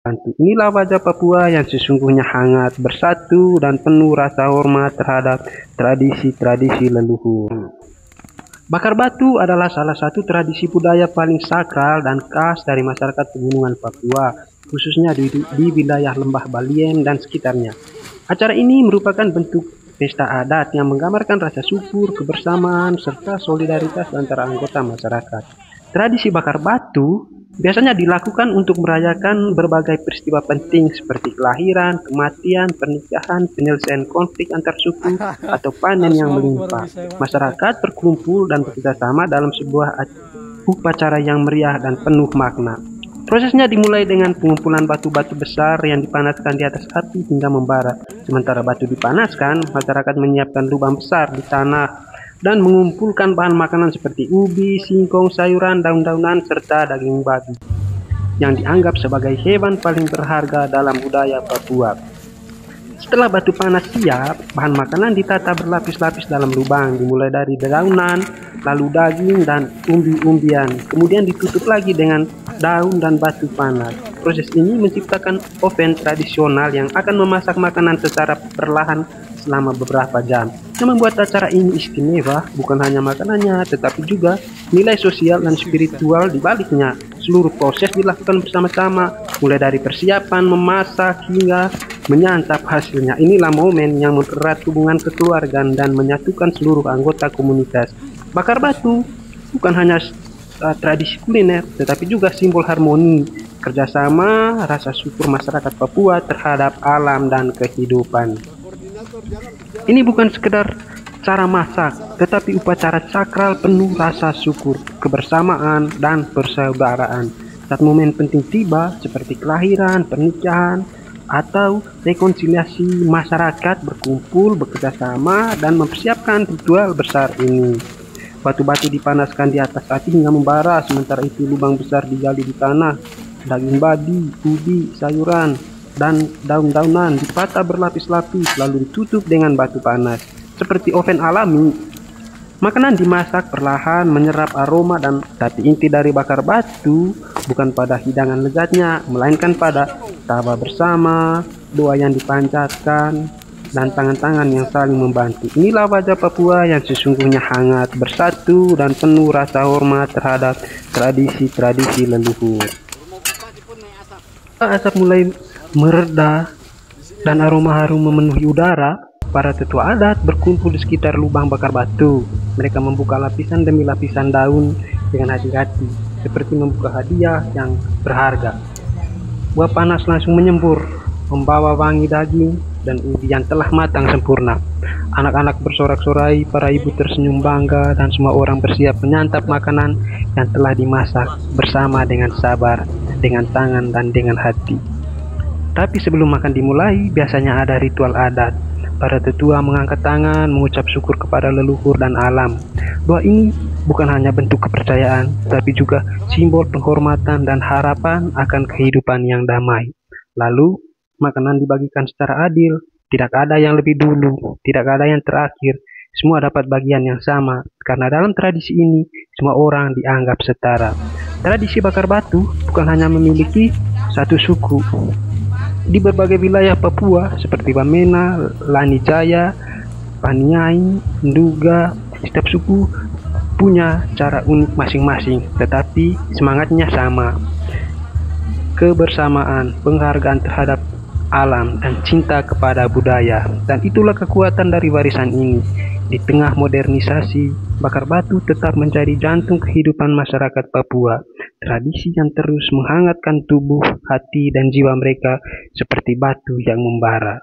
Inilah wajah Papua yang sesungguhnya hangat, bersatu, dan penuh rasa hormat terhadap tradisi-tradisi leluhur. Bakar batu adalah salah satu tradisi budaya paling sakral dan khas dari masyarakat pegunungan Papua, khususnya di wilayah Lembah Baliem dan sekitarnya. Acara ini merupakan bentuk pesta adat yang menggambarkan rasa syukur, kebersamaan, serta solidaritas antara anggota masyarakat. Tradisi bakar batu biasanya dilakukan untuk merayakan berbagai peristiwa penting seperti kelahiran, kematian, pernikahan, penyelesaian konflik antar suku, atau panen yang melimpah. Masyarakat berkumpul dan bekerjasama dalam sebuah upacara yang meriah dan penuh makna. Prosesnya dimulai dengan pengumpulan batu-batu besar yang dipanaskan di atas api hingga membara. Sementara batu dipanaskan, masyarakat menyiapkan lubang besar di tanah dan mengumpulkan bahan makanan seperti ubi, singkong, sayuran, daun-daunan, serta daging babi yang dianggap sebagai hewan paling berharga dalam budaya Papua. Setelah batu panas siap, bahan makanan ditata berlapis-lapis dalam lubang, dimulai dari dedaunan, lalu daging dan umbi-umbian, kemudian ditutup lagi dengan daun dan batu panas. Proses ini menciptakan oven tradisional yang akan memasak makanan secara perlahan selama beberapa jam. Yang membuat acara ini istimewa bukan hanya makanannya, tetapi juga nilai sosial dan spiritual di baliknya. Seluruh proses dilakukan bersama-sama, mulai dari persiapan, memasak, hingga menyantap hasilnya. Inilah momen yang mempererat hubungan kekeluargaan dan menyatukan seluruh anggota komunitas. Bakar batu bukan hanya tradisi kuliner, tetapi juga simbol harmoni, kerjasama, rasa syukur masyarakat Papua terhadap alam dan kehidupan. Ini bukan sekedar cara masak, tetapi upacara sakral penuh rasa syukur, kebersamaan, dan persaudaraan. Saat momen penting tiba, seperti kelahiran, pernikahan, atau rekonsiliasi, masyarakat berkumpul, bekerjasama, dan mempersiapkan ritual besar ini. Batu-batu dipanaskan di atas api hingga membara, sementara itu lubang besar digali di tanah. Daging babi, ubi, sayuran, dan daun-daunan dipatah berlapis-lapis lalu ditutup dengan batu panas. Seperti oven alami, makanan dimasak perlahan menyerap aroma tapi inti dari bakar batu bukan pada hidangan lezatnya, melainkan pada tawa bersama, doa yang dipanjatkan, dan tangan-tangan yang saling membantu. Inilah wajah Papua yang sesungguhnya hangat, bersatu, dan penuh rasa hormat terhadap tradisi-tradisi leluhur. Asap mulai mereda dan aroma harum memenuhi udara. Para tetua adat berkumpul di sekitar lubang bakar batu. Mereka membuka lapisan demi lapisan daun dengan hati-hati, seperti membuka hadiah yang berharga. Buah panas langsung menyembur, membawa wangi daging dan ubi yang telah matang sempurna. Anak-anak bersorak-sorai, para ibu tersenyum bangga, dan semua orang bersiap menyantap makanan yang telah dimasak bersama dengan sabar, dengan tangan dan dengan hati. Tapi sebelum makan dimulai, biasanya ada ritual adat. Para tetua mengangkat tangan, mengucap syukur kepada leluhur dan alam. Doa ini bukan hanya bentuk kepercayaan, tapi juga simbol penghormatan dan harapan akan kehidupan yang damai. Lalu, makanan dibagikan secara adil, tidak ada yang lebih dulu, tidak ada yang terakhir, semua dapat bagian yang sama, karena dalam tradisi ini, semua orang dianggap setara. Tradisi bakar batu bukan hanya memiliki satu suku. Di berbagai wilayah Papua seperti Wamena, Lanijaya, Paniai, Nduga, setiap suku punya cara unik masing-masing, tetapi semangatnya sama. Kebersamaan, penghargaan terhadap alam, dan cinta kepada budaya. Dan itulah kekuatan dari warisan ini. Di tengah modernisasi, bakar batu tetap menjadi jantung kehidupan masyarakat Papua. Tradisi yang terus menghangatkan tubuh, hati, dan jiwa mereka seperti batu yang membara.